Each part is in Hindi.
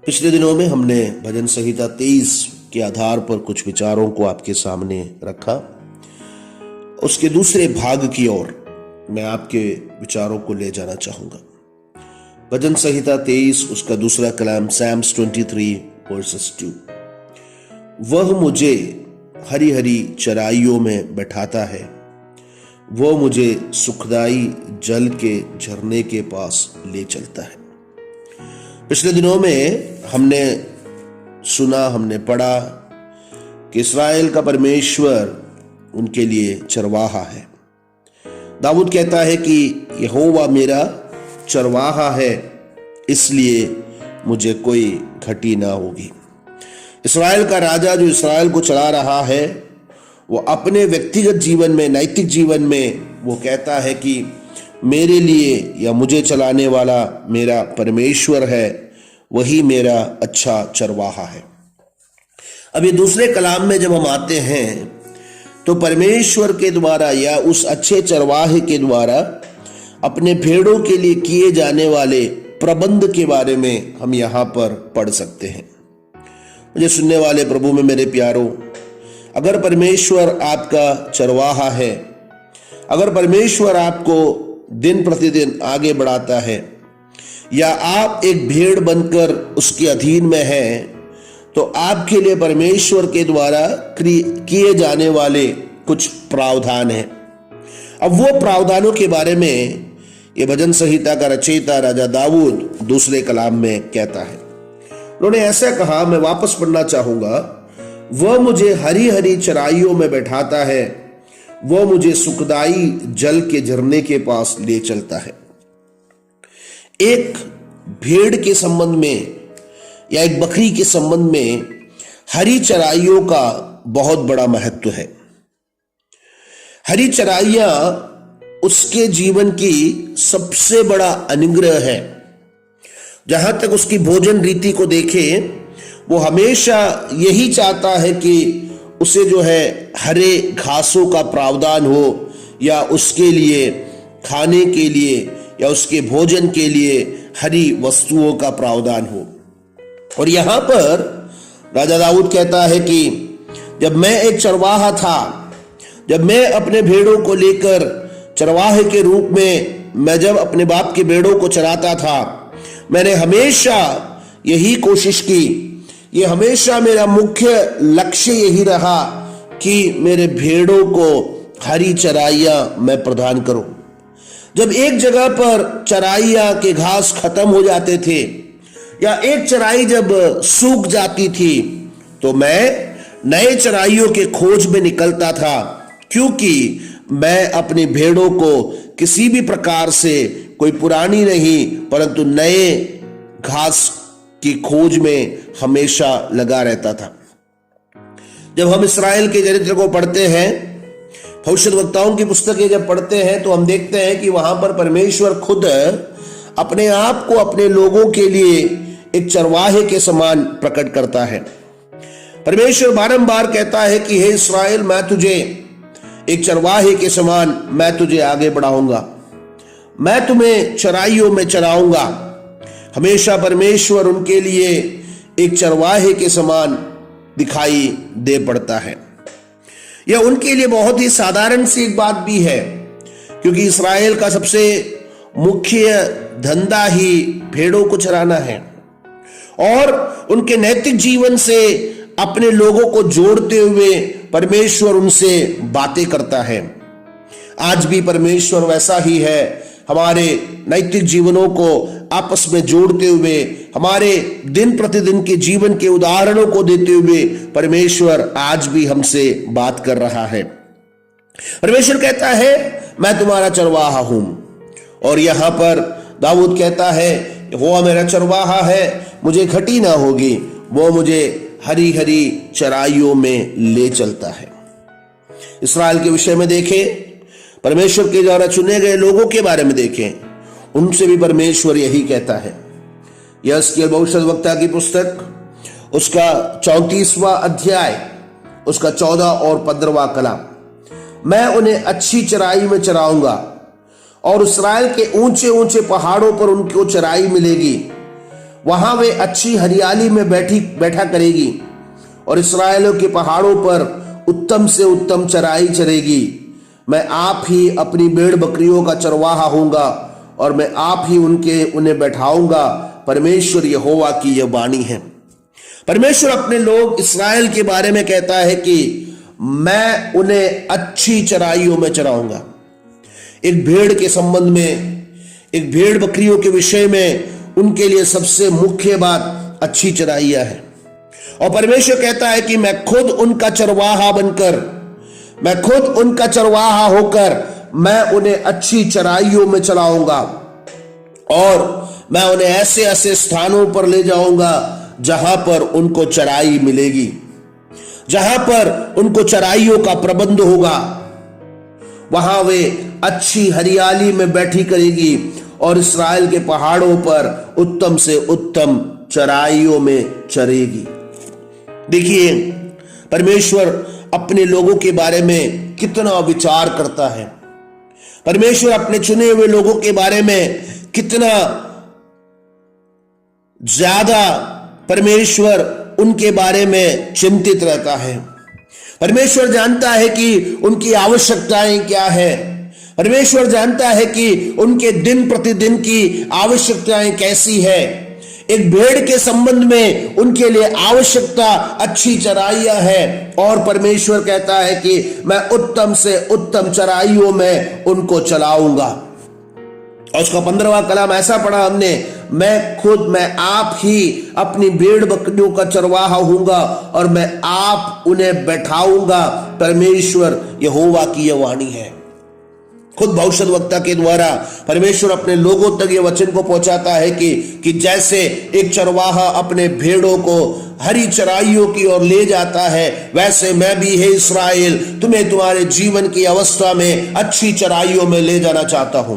पिछले दिनों में हमने भजन संहिता 23 के आधार पर कुछ विचारों को आपके सामने रखा। उसके दूसरे भाग की ओर मैं आपके विचारों को ले जाना चाहूंगा। भजन संहिता 23 उसका दूसरा कलाम Psalms 23 वर्सेस 2। वह मुझे हरी हरी चराइयों में बैठाता है, वह मुझे सुखदाई जल के झरने के पास ले चलता है। पिछले दिनों में हमने सुना, हमने पढ़ा कि इस्राएल का परमेश्वर उनके लिए चरवाहा है। दाऊद कहता है कि यहोवा मेरा चरवाहा है, इसलिए मुझे कोई घटी ना होगी। इस्राएल का राजा जो इस्राएल को चला रहा है, वो अपने व्यक्तिगत जीवन में, नैतिक जीवन में वो कहता है कि मेरे लिए या मुझे चलाने वाला मेरा परमेश्वर है, वही मेरा अच्छा चरवाहा है। अब ये दूसरे कलाम में जब हम आते हैं तो परमेश्वर के द्वारा या उस अच्छे चरवाहे के द्वारा अपने भेड़ों के लिए किए जाने वाले प्रबंध के बारे में हम यहाँ पर पढ़ सकते हैं। मुझे सुनने वाले प्रभु में मेरे प्यारों, अगर परमेश्वर आपका चरवाहा है, अगर परमेश्वर आपको दिन प्रतिदिन आगे बढ़ाता है या आप एक भेड़ बनकर उसके अधीन में हैं, तो आपके लिए परमेश्वर के द्वारा किए जाने वाले कुछ प्रावधान हैं। अब वो प्रावधानों के बारे में ये भजन संहिता का रचयिता राजा दाऊद दूसरे कलाम में कहता है। उन्होंने ऐसा कहा, मैं वापस पढ़ना चाहूंगा। वह मुझे हरी हरी चराइयों में बैठाता है, वह मुझे सुखदाई जल के झरने के पास ले चलता है। एक भेड़ के संबंध में या एक बकरी के संबंध में हरी चराइयों का बहुत बड़ा महत्व है। हरी चराइयां उसके जीवन की सबसे बड़ा अनुग्रह है। जहां तक उसकी भोजन रीति को देखें, वो हमेशा यही चाहता है कि उसे जो है हरे घासों का प्रावधान हो या उसके लिए खाने के लिए या उसके भोजन के लिए हरी वस्तुओं का प्रावधान हो। और यहां पर राजा दाऊद कहता है कि जब मैं एक चरवाहा था, जब मैं अपने भेड़ों को लेकर चरवाहे के रूप में मैं जब अपने बाप के भेड़ों को चराता था, मैंने हमेशा यही कोशिश की, ये हमेशा मेरा मुख्य लक्ष्य यही रहा कि मेरे भेड़ों को हरी चराइयां मैं प्रदान करूं। जब एक जगह पर चराइयां के घास खत्म हो जाते थे या एक चराई जब सूख जाती थी, तो मैं नए चराइयों के खोज में निकलता था, क्योंकि मैं अपनी भेड़ों को किसी भी प्रकार से कोई पुरानी नहीं परंतु नए घास की खोज में हमेशा लगा रहता था। जब हम इस्राएल के चरित्र को पढ़ते हैं, भविष्यद्वक्ताओं की पुस्तकें जब पढ़ते हैं, तो हम देखते हैं कि वहां पर परमेश्वर खुद अपने आप को अपने लोगों के लिए एक चरवाहे के समान प्रकट करता है। परमेश्वर बारंबार कहता है कि हे इस्राएल, मैं तुझे एक चरवाहे के समान मैं तुझे आगे बढ़ाऊंगा, मैं तुम्हें चराइयों में चराऊंगा। हमेशा परमेश्वर उनके लिए एक चरवाहे के समान दिखाई दे पड़ता है। यह उनके लिए बहुत ही साधारण सी एक बात भी है, क्योंकि इस्राएल का सबसे मुख्य धंधा ही भेड़ों को चराना है और उनके नैतिक जीवन से अपने लोगों को जोड़ते हुए परमेश्वर उनसे बातें करता है। आज भी परमेश्वर वैसा ही है, हमारे नैतिक जीवनों को आपस में जोड़ते हुए, हमारे दिन प्रतिदिन के जीवन के उदाहरणों को देते हुए परमेश्वर आज भी हमसे बात कर रहा है। परमेश्वर कहता है, मैं तुम्हारा चरवाहा हूं। और यहां पर दाऊद कहता है, वो मेरा चरवाहा है, मुझे घटी ना होगी, वो मुझे हरी हरी चराइयों में ले चलता है। इस्राएल के विषय में देखें, परमेश्वर के द्वारा चुने गए लोगों के बारे में देखें, उनसे भी परमेश्वर यही कहता है। यहेजकेल भविष्यद्वक्ता की पुस्तक उसका 34वां अध्याय उसका 14 और 15वां कलाम, मैं उन्हें अच्छी चराई में चराऊंगा और इस्राएल के ऊंचे ऊंचे पहाड़ों पर उनको चराई मिलेगी। वहां वे अच्छी हरियाली में बैठा करेगी और इस्राएलियों के पहाड़ों पर उत्तम से उत्तम चराई चरेगी। मैं आप ही अपनी भेड़ बकरियों का चरवाहा होऊंगा और मैं आप ही उन्हें बैठाऊंगा। परमेश्वर यहोवा की यह वाणी है। परमेश्वर अपने लोग इस्राएल के बारे में कहता है कि मैं उन्हें अच्छी चराइयों में चराऊंगा। एक भेड़ के संबंध में, एक भेड़ बकरियों के विषय में उनके लिए सबसे मुख्य बात अच्छी चराइयां है। और परमेश्वर कहता है कि मैं खुद उनका चरवाहा बनकर, मैं खुद उनका चरवाहा होकर मैं उन्हें अच्छी चराइयों में चलाऊंगा और मैं उन्हें ऐसे ऐसे स्थानों पर ले जाऊंगा जहां पर उनको चराई मिलेगी, जहां पर उनको चराइयों का प्रबंध होगा। वहां वे अच्छी हरियाली में बैठी करेगी और इस्राएल के पहाड़ों पर उत्तम से उत्तम चराइयों में चरेगी। देखिए परमेश्वर अपने लोगों के बारे में कितना विचार करता है। परमेश्वर अपने चुने हुए लोगों के बारे में कितना ज्यादा परमेश्वर उनके बारे में चिंतित रहता है। परमेश्वर जानता है कि उनकी आवश्यकताएं क्या है। परमेश्वर जानता है कि उनके दिन प्रतिदिन की आवश्यकताएं कैसी है। एक भेड़ के संबंध में उनके लिए आवश्यकता अच्छी चराइयां है और परमेश्वर कहता है कि मैं उत्तम से उत्तम चराइयों में उनको चलाऊंगा। और उसका 15वां कलाम ऐसा पढ़ा हमने, मैं आप ही अपनी भेड़ बकरियों का चरवाहा होऊंगा और मैं आप उन्हें बैठाऊंगा। परमेश्वर यहोवा की यह वाणी है। खुद भविष्यद्वक्ता के द्वारा परमेश्वर अपने लोगों तक ये वचन को पहुंचाता है कि जैसे एक चरवाहा अपने भेड़ों को हरी चराइयों की ओर ले जाता है, वैसे मैं भी हे इस्राएल तुम्हें तुम्हारे जीवन की अवस्था में अच्छी चराइयों में ले जाना चाहता हूं।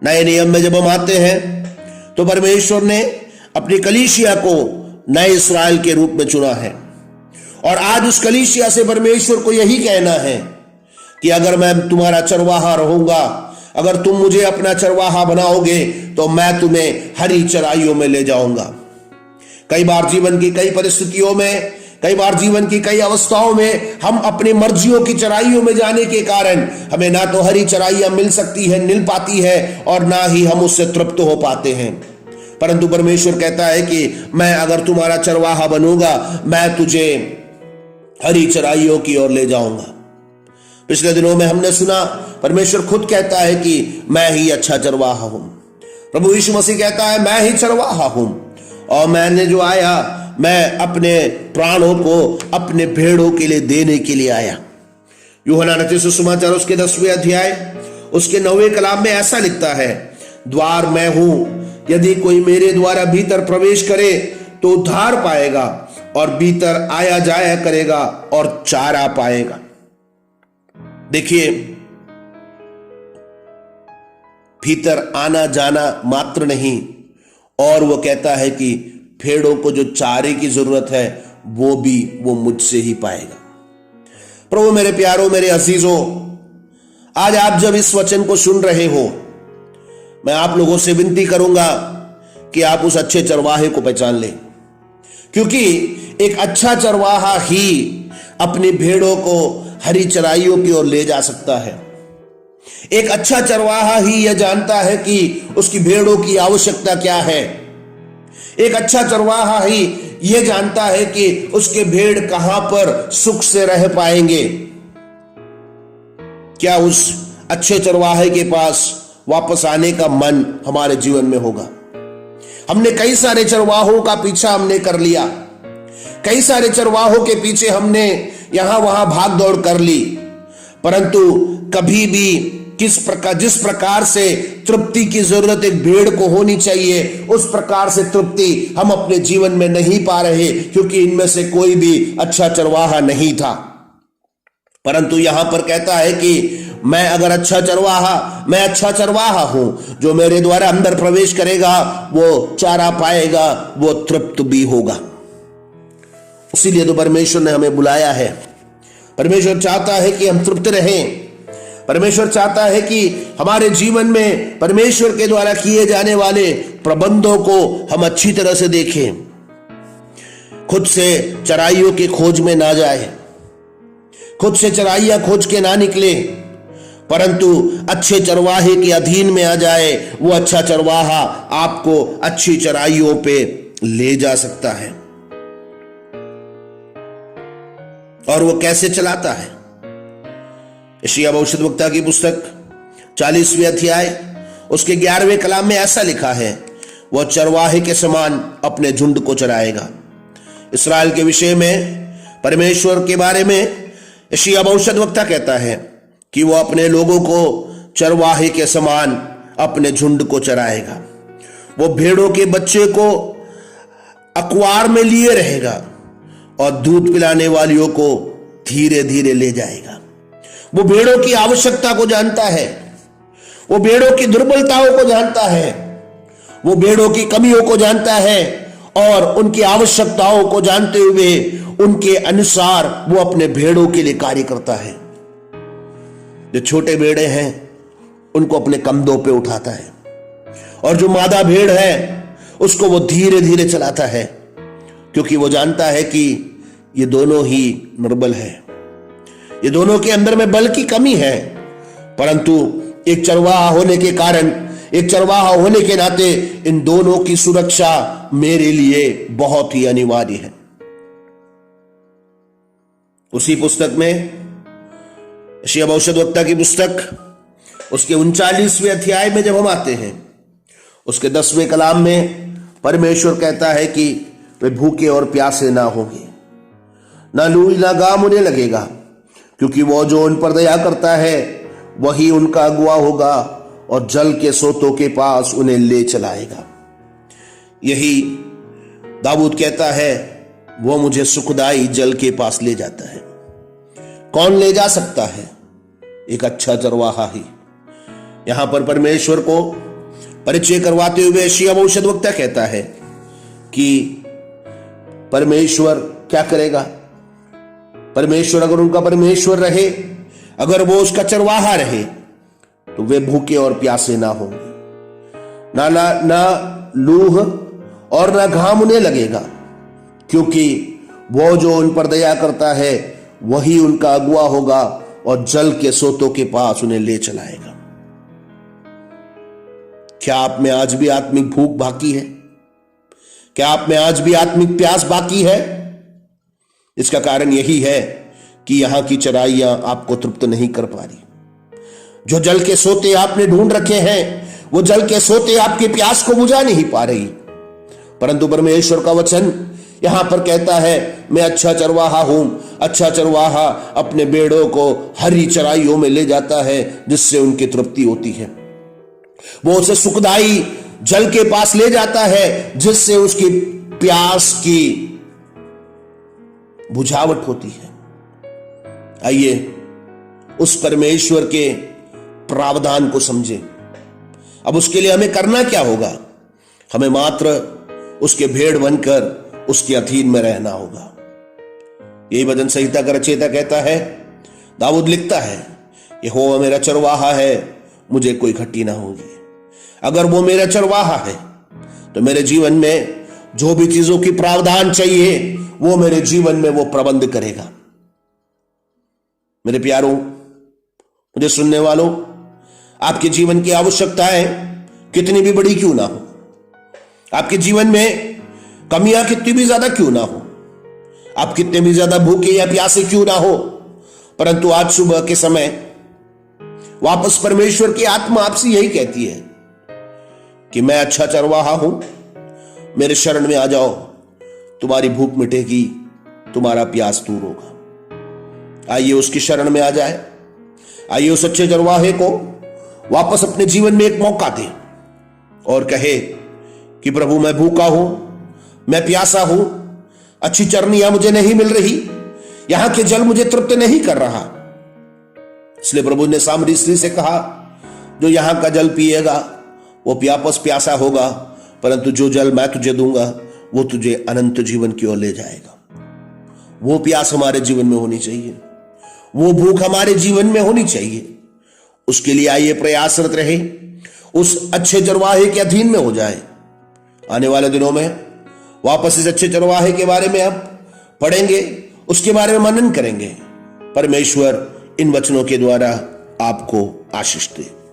नए नियम में जब हम आते हैं तो परमेश्वर ने अपनी कलीसिया को नए इस्राएल के रूप में चुना है और आज उस कलीसिया से परमेश्वर को यही कहना है कि अगर मैं तुम्हारा चरवाहा रहूंगा, अगर तुम मुझे अपना चरवाहा बनाओगे तो मैं तुम्हें हरी चराइयों में ले जाऊंगा। कई बार जीवन की कई परिस्थितियों में, कई बार जीवन की कई अवस्थाओं में हम अपनी मर्जियों की चराइयों में जाने के कारण हमें ना तो हरी चराइयां मिल पाती है और ना ही हम उससे तृप्त हो पाते हैं। परंतु परमेश्वर कहता है कि मैं अगर तुम्हारा चरवाहा बनूंगा, मैं तुझे हरी चराइयों की ओर ले जाऊंगा। पिछले दिनों में हमने सुना परमेश्वर खुद कहता है कि मैं ही अच्छा चरवाहा हूं। प्रभु यीशु मसीह कहता है मैं ही चरवाहा हूं और मैंने जो आया मैं अपने प्राणों को अपने भेड़ों के लिए देने के लिए आया। यूहन्ना रचित सुसमाचार उसके 10वें अध्याय उसके 9वें कलाम में ऐसा लिखता है, द्वार मैं हूं, यदि कोई मेरे द्वारा भीतर प्रवेश करे तो उद्धार पाएगा और भीतर आया जाया करेगा और चारा पाएगा। देखिए भीतर आना जाना मात्र नहीं, और वो कहता है कि भेड़ों को जो चारे की जरूरत है वो मुझसे ही पाएगा। प्रभु मेरे प्यारों, मेरे अजीजों, आज आप जब इस वचन को सुन रहे हो, मैं आप लोगों से विनती करूंगा कि आप उस अच्छे चरवाहे को पहचान लें, क्योंकि एक अच्छा चरवाहा ही अपनी भेड़ों को हरी चराइयों की ओर ले जा सकता है। एक अच्छा चरवाहा ही यह जानता है कि उसकी भेड़ों की आवश्यकता क्या है। एक अच्छा चरवाहा ही यह जानता है कि उसके भेड़ कहां पर सुख से रह पाएंगे। क्या उस अच्छे चरवाहे के पास वापस आने का मन हमारे जीवन में होगा? हमने कई सारे चरवाहों का पीछा हमने कर लिया, कई सारे चरवाहों के पीछे हमने यहां वहां भाग दौड़ कर ली, परंतु कभी भी जिस प्रकार से तृप्ति की जरूरत एक भेड़ को होनी चाहिए, उस प्रकार से तृप्ति हम अपने जीवन में नहीं पा रहे, क्योंकि इनमें से कोई भी अच्छा चरवाहा नहीं था। परंतु यहां पर कहता है कि मैं अच्छा चरवाहा हूं, जो मेरे द्वारा अंदर प्रवेश करेगा वो चारा पाएगा, वो तृप्त भी होगा। इसीलिए तो परमेश्वर ने हमें बुलाया है। परमेश्वर चाहता है कि हम तृप्त रहें। परमेश्वर चाहता है कि हमारे जीवन में परमेश्वर के द्वारा किए जाने वाले प्रबंधों को हम अच्छी तरह से देखें, खुद से चराइयों की खोज में ना जाए, खुद से चराइयां खोज के ना निकले, परंतु अच्छे चरवाहे के अधीन में आ जाए। वो अच्छा चरवाहा आपको अच्छी चराइयों पे ले जा सकता है। और वो कैसे चलाता है? यशायाह भविष्यद्वक्ता की पुस्तक 40वें अध्याय उसके 11वें कलाम में ऐसा लिखा है, वह चरवाहे के समान अपने झुंड को चराएगा। इस्राएल के विषय में, परमेश्वर के बारे में यशायाह भविष्यद्वक्ता कहता है कि वो अपने लोगों को चरवाहे के समान अपने झुंड को चराएगा। वो भेड़ों के बच्चे को अखबार में लिए रहेगा और दूध पिलाने वालियों को धीरे धीरे ले जाएगा। वो भेड़ों की आवश्यकता को जानता है, वो भेड़ों की दुर्बलताओं को जानता है, वो भेड़ों की कमियों को जानता है और उनकी आवश्यकताओं को जानते हुए उनके अनुसार वो अपने भेड़ों के लिए कार्य करता है। जो छोटे भेड़े हैं उनको अपने कंधों पे उठाता है और जो मादा भेड़ है उसको वो धीरे धीरे चलाता है, क्योंकि वो जानता है कि ये दोनों ही निर्बल है, ये दोनों के अंदर में बल की कमी है। परंतु एक चरवाहा होने के कारण, एक चरवाहा होने के नाते इन दोनों की सुरक्षा मेरे लिए बहुत ही अनिवार्य है। उसी पुस्तक में, यशायाह भविष्यद्वक्ता की पुस्तक उसके 39वें अध्याय में जब हम आते हैं, उसके 10वें कलाम में परमेश्वर कहता है कि वे भूखे और प्यासे ना होंगे, ना लूज ना घाम उन्हें लगेगा, क्योंकि वो जो उन पर दया करता है वही उनका अगुआ होगा और जल के सोतों के पास उन्हें ले चलाएगा। यही दाऊद कहता है, वो मुझे सुखदाई जल के पास ले जाता है। कौन ले जा सकता है? एक अच्छा चरवाहा ही। यहां पर परमेश्वर को परिचय करवाते हुए यशायाह भविष्यद्वक्ता कहता है कि परमेश्वर क्या करेगा? परमेश्वर अगर उनका परमेश्वर रहे, अगर वो उसका चरवाहा रहे, तो वे भूखे और प्यासे ना होंगे, ना लूह और ना घाम उन्हें लगेगा, क्योंकि वो जो उन पर दया करता है वही उनका अगुआ होगा और जल के सोतों के पास उन्हें ले चलाएगा। क्या आप में आज भी आत्मिक भूख बाकी है? क्या आप में आज भी आत्मिक प्यास बाकी है? इसका कारण यही है कि यहां की चराइयां आपको तृप्त नहीं कर पा रही। जो जल के सोते आपने ढूंढ रखे हैं, वो जल के सोते आपकी प्यास को बुझा नहीं पा रही। परंतु परमेश्वर का वचन यहां पर कहता है, मैं अच्छा चरवाहा हूं। अच्छा चरवाहा अपने भेड़ों को हरी चराइयों में ले जाता है, जिससे उनकी तृप्ति होती है। वो उसे सुखदाई जल के पास ले जाता है, जिससे उसकी प्यास की बुझावट होती है। आइए उस परमेश्वर के प्रावधान को समझें। अब उसके लिए हमें करना क्या होगा? हमें मात्र उसके भेड़ बनकर उसके अधीन में रहना होगा। यही भजन संहिता का रचयिता कहता है, दाऊद लिखता है, यहोवा मेरा चरवाहा है, मुझे कोई घटी ना होगी। अगर वो मेरा चरवाहा है तो मेरे जीवन में जो भी चीजों की प्रावधान चाहिए वो मेरे जीवन में वो प्रबंध करेगा। मेरे प्यारों, मुझे सुनने वालों, आपके जीवन की आवश्यकताएं कितनी भी बड़ी क्यों ना हो, आपके जीवन में कमियां कितनी भी ज्यादा क्यों ना हो, आप कितने भी ज्यादा भूखे या प्यासे क्यों ना हो, परंतु आज सुबह के समय वापस परमेश्वर की आत्मा आपसे यही कहती है कि मैं अच्छा चरवाहा हूं, मेरे शरण में आ जाओ, तुम्हारी भूख मिटेगी, तुम्हारा प्यास दूर होगा। आइए उसकी शरण में आ जाए। आइए उस अच्छे चरवाहे को वापस अपने जीवन में एक मौका दे और कहे कि प्रभु मैं भूखा हूं, मैं प्यासा हूं, अच्छी चरनियां मुझे नहीं मिल रही, यहां के जल मुझे तृप्त नहीं कर रहा। इसलिए प्रभु ने सामरी स्त्री से कहा, जो यहां का जल पिएगा वो वापस प्यासा होगा, परंतु जो जल मैं तुझे दूंगा वो तुझे अनंत जीवन की ओर ले जाएगा। वो प्यास हमारे जीवन में होनी चाहिए, वो भूख हमारे जीवन में होनी चाहिए। उसके लिए आइए प्रयासरत रहे, उस अच्छे चरवाहे के अधीन में हो जाए आने वाले दिनों में वापस इस अच्छे चरवाहे के बारे में आप पढ़ेंगे, उसके बारे में मनन करेंगे। परमेश्वर इन वचनों के द्वारा आपको आशीष दे।